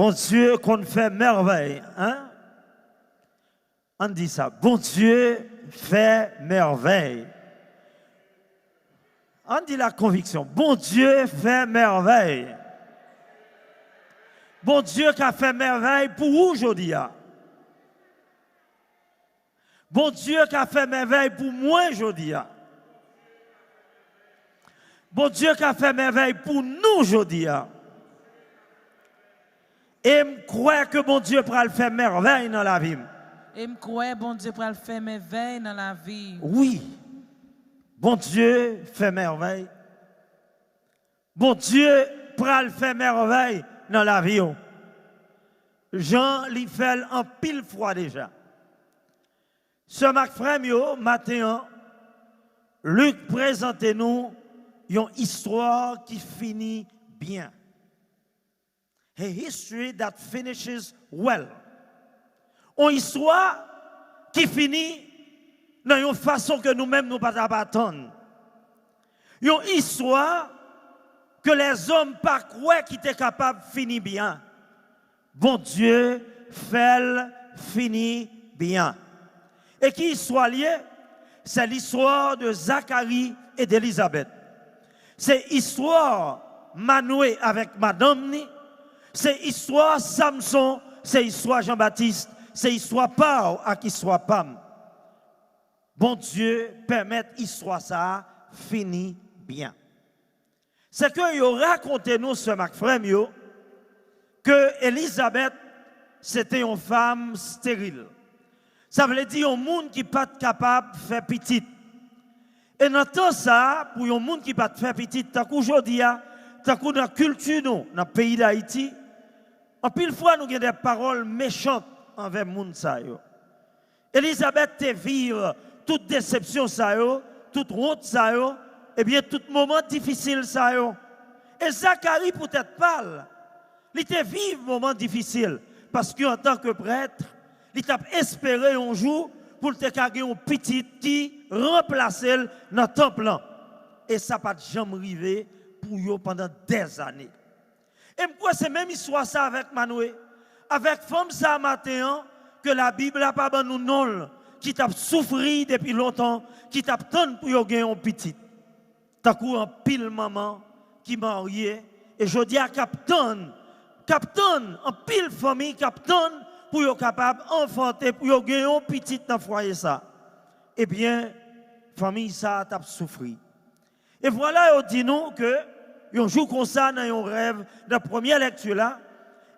Bon Dieu qu'on fait merveille, hein? On dit ça. Bon Dieu fait merveille. On dit la conviction. Bon Dieu fait merveille. Bon Dieu qui a fait merveille pour vous aujourd'hui. Bon Dieu qui a fait merveille pour moi aujourd'hui. Bon Dieu qui a fait merveille pour nous aujourd'hui. Et je crois que bon Dieu pourra le faire merveille dans la vie. Et je crois que bon Dieu pourra le faire merveille dans la vie. Oui. Bon Dieu fait merveille. Bon Dieu pourra le faire merveille dans la vie. Jean l'y fait en pile fois déjà. Ce matin, Luc présente-nous une histoire qui finit bien. A history that finishes well. Une histoire qui finit dans une façon que nous-mêmes nous ne pouvons pas attendre. Une histoire que les hommes pas croient qu'ils étaient capables de finir bien. Bon Dieu fait finir bien. Et qui soit lié, c'est l'histoire de Zacharie et d'Élisabeth. C'est l'histoire Manoé avec Madame Ni. C'est l'histoire Samson, c'est l'histoire Jean-Baptiste, c'est l'histoire Paul à qui soit Pam. Bon Dieu permet l'histoire ça finit bien. C'est que yo raconté nous ce mac frère que Élisabeth c'était une femme stérile. Ça veut dire un monde qui pas capable de faire petite. Et dans tout ça pour un monde qui pas faire petite, tant qu'aujourd'hui tant que dans la culture nous dans le pays d'Haïti, en pile fois nous avons des paroles méchantes envers le monde ça yo. Élisabeth te vivre toute déception ça yo, toute honte ça yo, et bien tout moment difficile ça yo. Et Zacharie peut-être parle. Il te vivre moment difficile parce qu'en tant que prêtre, il t'a espéré un jour pour te carrer un petit qui remplace dans le temple. Et ça n'a pas jamais arrivé pour eux pendant des années. Et moi, c'est même histoire ça avec Manoé. Avec femme ça matin, que la Bible n'a pas ban nous non, qui t'a souffert depuis longtemps, qui t'a attendu pour gagner un petit. T'as coup un pile maman qui marié et je dis à capitaine, en pile famille capitaine pour être capable d'enfanter, pour gagner un petit dans le foyer ça. Eh bien, famille ça t'a souffert. Et voilà, on dit nous que un jour comme ça dans un rêve de la première lecture là,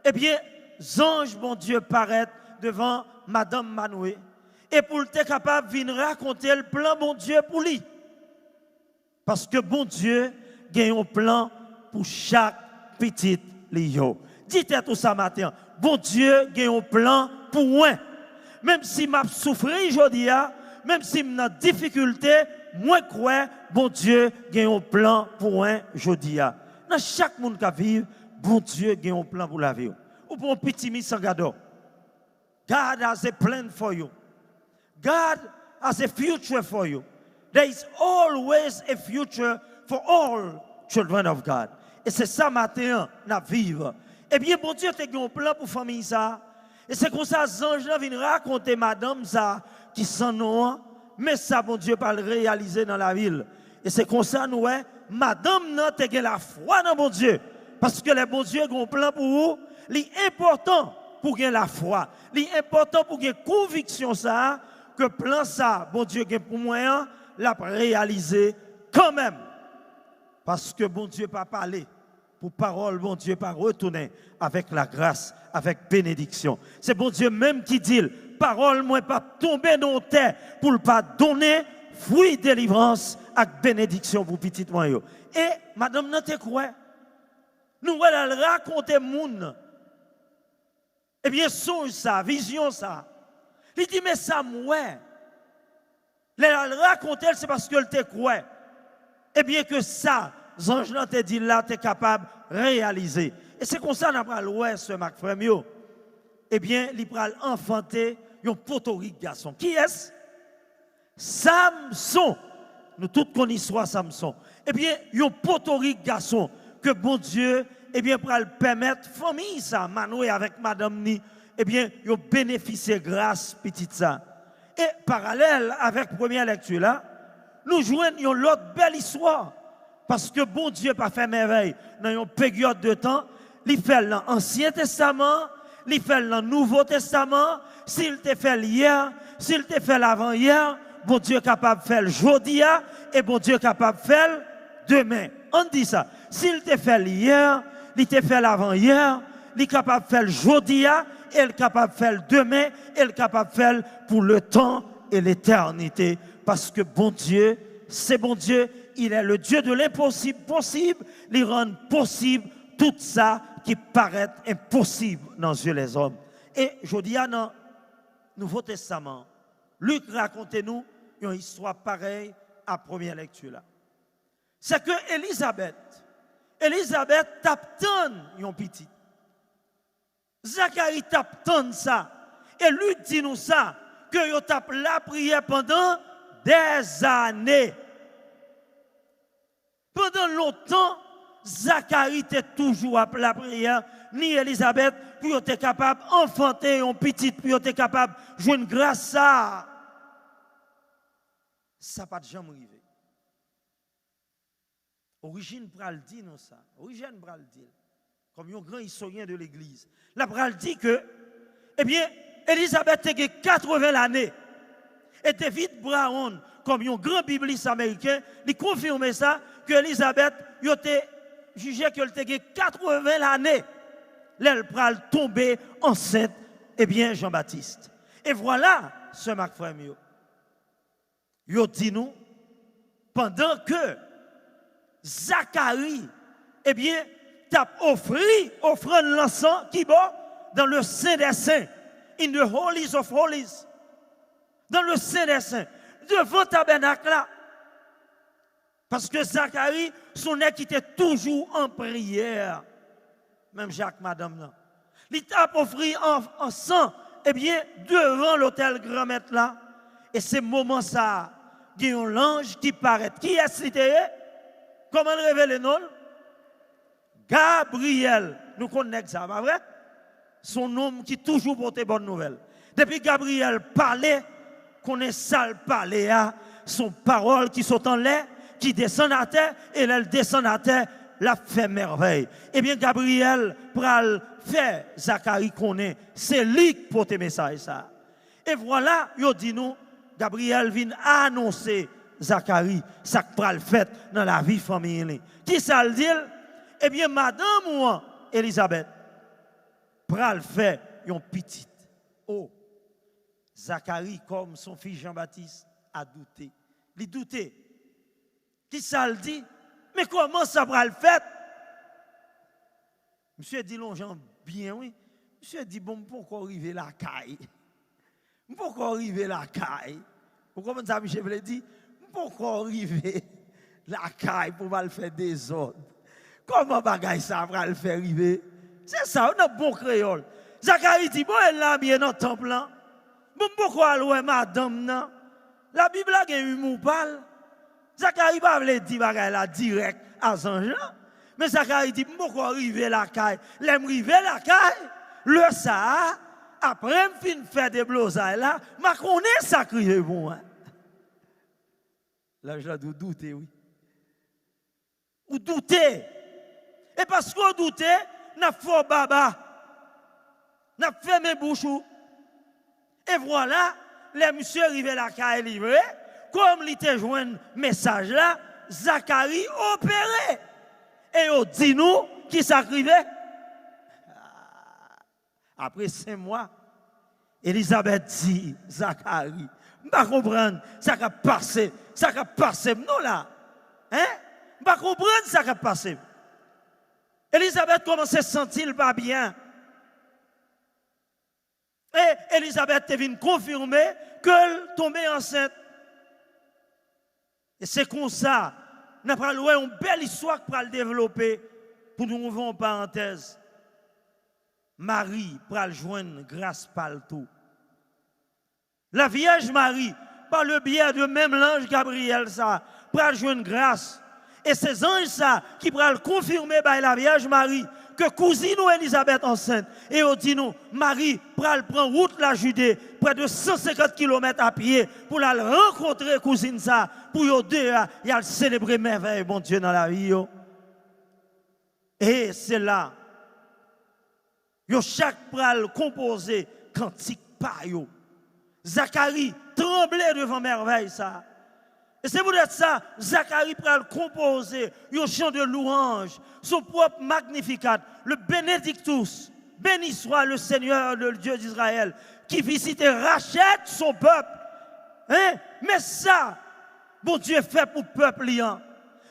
eh bien, ange bon Dieu paraît devant Madame Manoé et pour être capable de venir raconter le plan bon Dieu pour lui. Parce que bon Dieu a un plan pour chaque petite Léo. Dites tout ça matin. Bon Dieu a un plan pour moi. Même si m'a souffert aujourd'hui, même si m'a difficulté, moi crois bon Dieu a un plan pour moi aujourd'hui. Dans chaque monde qui vit, bon Dieu a un plan pour la vie. Ou pour un petit mis sans gado. God has a plan for you. God has a future for you. There is always a future for all children of God. Et c'est ça matin, nous vivons. Eh bien, bon Dieu, tu as un plan pour la famille ça. Et c'est comme ça, les anges viennent raconter madame ça, qui s'en nom, mais ça, bon Dieu, pas le réaliser dans la ville. Et c'est comme ça, nous, madame, tu as la foi dans bon Dieu. Parce que le bon Dieu a un plan pour vous, l'important pour gagner la foi. L'important pour gagner conviction ça, que plan ça, bon Dieu, a pour moi, l'a réalisé quand même. Parce que bon Dieu pas parlé. Pour parole, bon Dieu pas retourner avec la grâce, avec bénédiction. C'est bon Dieu même qui dit, parole moi pas tomber dans terre pour ne pas donner fruit délivrance avec bénédiction pour petit moi. Et madame n'a te quoi? Nous allons raconter moun. Eh bien songe ça, vision ça. Il dit mais ça moi. Le raconter c'est parce que te croit. Eh bien que ça, Zange te dit là, tu es capable de réaliser. Et c'est comme ça qu'on a l'ouest ce Mac Fremio. Eh bien, il va enfanter un potorique garçon. Qui est-ce? Samson. Nous tous connaissons l'histoire Samson. Eh bien, un potorique garçon que bon Dieu eh bien, pour le permettre, famille, ça, Manoué avec madame ni, eh bien, ils bénéficié grâce, petite ça. Et parallèle avec la première lecture là, nous joignons l'autre belle histoire. Parce que bon Dieu pas fait merveille dans une période de temps, il fait dans l'Ancien Testament, il fait dans le Nouveau Testament, s'il te fait hier, s'il te fait l'avant-hier, bon Dieu est capable de faire aujourd'hui et bon Dieu est capable de faire demain. On dit ça. S'il te fait hier, il te fait l'avant-hier, il est capable de faire aujourd'hui, il est capable de faire demain, il est capable de faire pour le temps et l'éternité. Parce que bon Dieu, c'est bon Dieu, il est le Dieu de l'impossible possible, il rend possible tout ça qui paraît impossible dans les yeux des hommes. Et je dis dans le Nouveau Testament, Luc raconte-nous une histoire pareille à première lecture là. C'est que Élisabeth tape une petite. Zacharie tape ça. Et lui dit nous ça, que il tape la prière pendant des années. Pendant longtemps, Zacharie était toujours à la prière, ni Élisabeth, puis était capable d'enfanter une petite, puis était capable de jouer une grâce ça. Ça n'a pas de jamais arrivé. Origine pral dit non ça. Origine pral dit comme un grand historien de l'église. La pral dit que eh bien Élisabeth a 80 années. Et David Brown comme un grand bibliste américain, il confirme ça que Élisabeth était jugé qu'elle avait 80 années. Elle pral tomber enceinte eh bien Jean-Baptiste. Et voilà ce Marc Frémio. Il dit nous pendant que Zacharie, eh bien, t'a offrande l'encens qui va dans le Saint des Saints, in the holies of holies, dans le Saint des Saints, devant le tabernacle là. Parce que Zacharie, son nez qui était toujours en prière, même Jacques, madame là. Il t'a offert en sang, eh bien, devant l'autel grand-maître là. Et c'est moment ça, il y a un ange qui paraît. Qui est cité? Comment le révéler non? Gabriel, nous connaissons ça, pas vrai? Son homme qui toujours porte bonne nouvelle. Depuis Gabriel parlait, connaît ça le parler, son parole qui saute en l'air, qui descend à terre, et elle descend à terre, la fait merveille. Eh bien, Gabriel pral fait Zacharie connaît, c'est lui qui porte message ça. Et voilà, il dit nous, Gabriel vient annoncer Zacharie, ça pral fait dans la vie familiale. Qui ça le dit? Eh bien, madame ou Elisabeth, pral fait une petite. Oh, Zacharie, comme son fils Jean-Baptiste, a douté. Il doutait. Qui ça le dit? Mais comment ça pral fait? Monsieur dit l'ongeant bien, oui. Monsieur dit, bon, pourquoi arriver la caille? Pourquoi arriver la caille? Pourquoi ça, Michel veut dire? Pourquoi arriver la caille pour mal faire des ordres? Comment bagaille ça va le faire arriver? C'est ça, on a bon créole. Zacharie dit, bon, elle l'a bien dans le temple là. Bon, pourquoi elle madame là? La Bible a un humour pâle. Zacharie va le dire bagaille là direct à Jean. Mais Zacharie dit, pourquoi arriver la caille? L'aime arriver la caille? Le ça, après, me fin faire des blosailles là, ma connaît ça crier bon. Hein? Là, je dois douter, oui. Ou douter. Et parce qu'on doutait, n'a fait baba. N'a fait mes bouchons. Et voilà, les monsieur arrivés à la caille livrée, comme il était joint un message là, Zacharie opéré. Et on dit nous qui s'arrivait. Après 5 mois, Élisabeth dit, Zacharie, je ne comprends pas ça qui a passé. Ça qui a passé, non là. Hein? Je ne comprends pas ça qui a passé. Élisabeth commençait à se sentir pas bien. Et Élisabeth est venue confirmer qu'elle tombait enceinte. Et c'est comme ça, nous avons une belle histoire pour le développer, pour nous ouvrir en parenthèse. Marie, pour le joindre grâce par le tout. La Vierge Marie, par le biais de même l'ange Gabriel, ça, pour le joindre grâce. Et ces anges, ça, qui pourront confirmer par la Vierge Marie, que cousine ou Elisabeth enceinte. Et on dit nous, Marie prend route la Judée, près de 150 km à pied, pour la rencontrer cousine ça, pour y deux, y a célébrer merveille, bon Dieu, dans la vie. Yo. Et c'est là, yo chaque pral composé cantique pa yo. Zacharie tremblait devant merveille ça. Et c'est pour ça, Zacharie pral composer un chant de louange, son propre magnificat, le Benedictus. Béni soit le Seigneur, le Dieu d'Israël, qui visite et rachète son peuple. Hein? Mais ça, bon Dieu fait pour le peuple liant.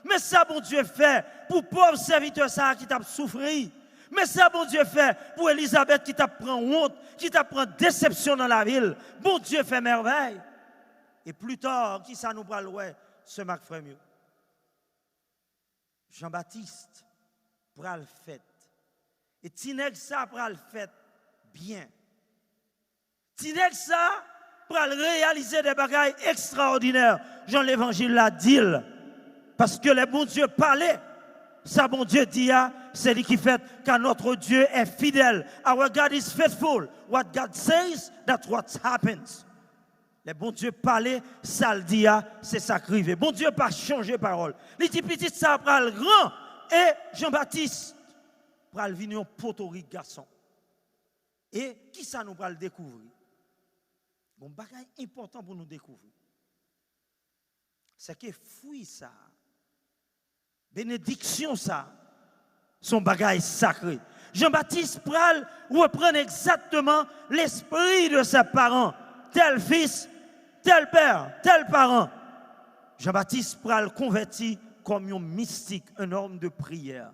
Mais ça, bon Dieu fait pour pauvre serviteur ça qui t'a souffert. Mais ça, bon Dieu fait pour Elisabeth qui t'a pris honte, qui t'a pris déception dans la ville. Bon Dieu fait merveille. Et plus tard, qui ça nous parle, ouais, ce Marc Frémieux. Jean-Baptiste pral fête. Et Tineg ça pral fête bien. Tineg ça pral réaliser des bagailles extraordinaires. Jean l'Évangile l'a dit. Parce que les bons dieux parlaient. Ça, bon Dieu dit, c'est lui qui fait car notre Dieu est fidèle. Our God is faithful. What God says, that's what happens. Les bons dieux parlaient, ça le dit, c'est ça qui arrive. Bon Dieu pas changer parole. Les petits petits ça pral grand et Jean-Baptiste pral venir un potorique garçon. Et qui ça nous pral découvrir? Bon bagage important pour nous découvrir. C'est que fruit ça. Bénédiction ça. Son bagage sacré. Jean-Baptiste pral reprend exactement l'esprit de ses parents. Tel fils, tel père, tel parent. Jean-Baptiste pral converti comme un mystique, un homme de prière.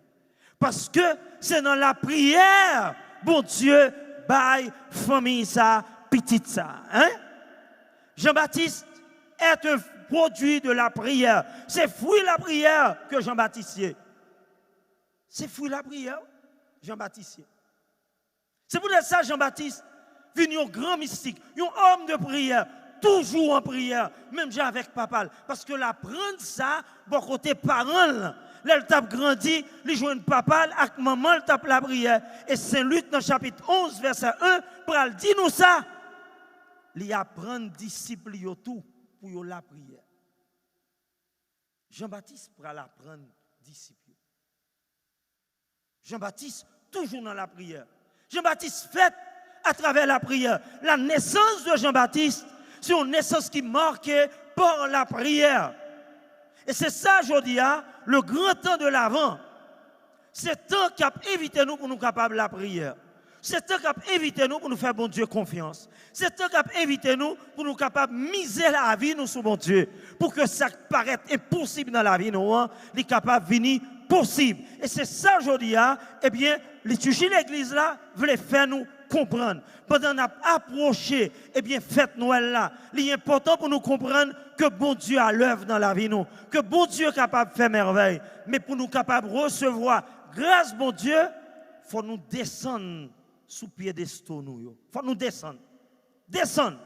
Parce que c'est dans la prière, bon Dieu, baille, famille ça, petite ça. Hein? Jean-Baptiste est un produit de la prière. C'est fruit de la prière que Jean-Baptiste est. C'est fruit de la prière, Jean-Baptiste. C'est pour ça Jean-Baptiste venu un grand mystique, un homme de prière, toujours en prière, même j'ai avec papa. Parce que la prendre ça, bon côté parent, là, il tape grandi, il joue un papa, avec maman, il tape la prière. Et Saint-Luc, dans le chapitre 11, verset 1, pour dire nous ça, il apprend disciple tout pour la prière. Jean-Baptiste pour apprendre disciple. Jean-Baptiste, toujours dans la prière. Jean-Baptiste fait à travers la prière. La naissance de Jean-Baptiste, c'est une naissance qui est marquée par la prière. Et c'est ça, je dis, le grand temps de l'Avent. C'est le temps qui a évité nous pour nous capables de la prière. C'est le temps qui a évité nous pour nous faire bon Dieu confiance. C'est le temps qui a évité nous pour nous capables de miser la vie nous sur bon Dieu. Pour que ça paraisse impossible dans la vie, nous, il est capable de venir possible. Et c'est ça, je dis, eh bien, liturgie de l'église là, voulait faire nous comprendre. Pendant qu'on a approché, eh bien, fête Noël là, il est important pour nous comprendre que bon Dieu a l'œuvre dans la vie, nous. Que bon Dieu est capable de faire merveille. Mais pour nous capables de recevoir grâce, bon Dieu, il faut nous descendre sous pied des nous. Il faut nous descendre. Descendre.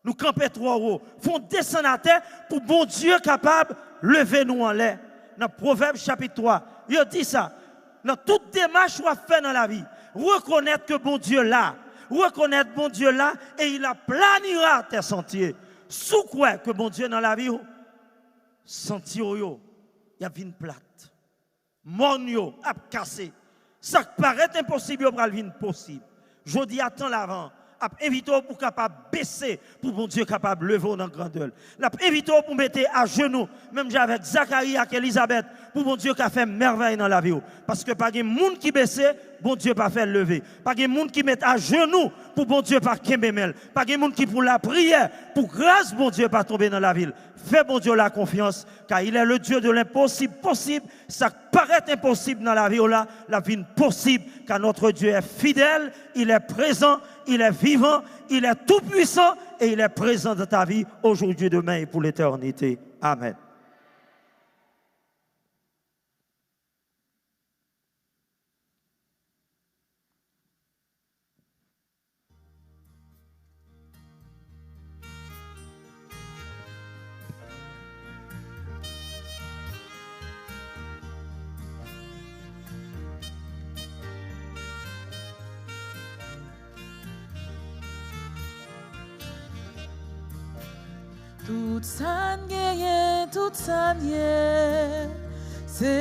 Nous camper trop haut. Il faut descendre à terre pour bon Dieu capable de lever nous en l'air. Dans Proverbe chapitre 3, il dit ça. Dans toute démarche qu'on fait dans la vie, reconnaître que bon Dieu là, reconnaître bon Dieu là, et il a planiera tes sentiers. Sous quoi que bon Dieu dans la vie, sentier yo, il y a une plate. Mon yo a cassé. Ça paraît impossible, il va venir possible. Je dis attends l'avant. Invite-vous pour capable baisser, pour bon Dieu capable lever dans la grandeur. Invite-vous pour mettre à genoux, même avec Zacharie et Elisabeth, pour bon Dieu qui a fait merveille dans la vie. Parce que pas de monde qui baisse, bon Dieu pas fait lever. Pas de monde qui met à genoux, pour bon Dieu pas kembemel. Pas de monde qui pour la prière, pour grâce, bon Dieu pas tomber dans la ville. Fais bon Dieu la confiance, car il est le Dieu de l'impossible possible. Ça paraît impossible dans la vie, la vie possible, car notre Dieu est fidèle, il est présent, il est vivant, il est tout puissant et il est présent dans ta vie aujourd'hui, demain et pour l'éternité. Amen. ça, tout ça, c'est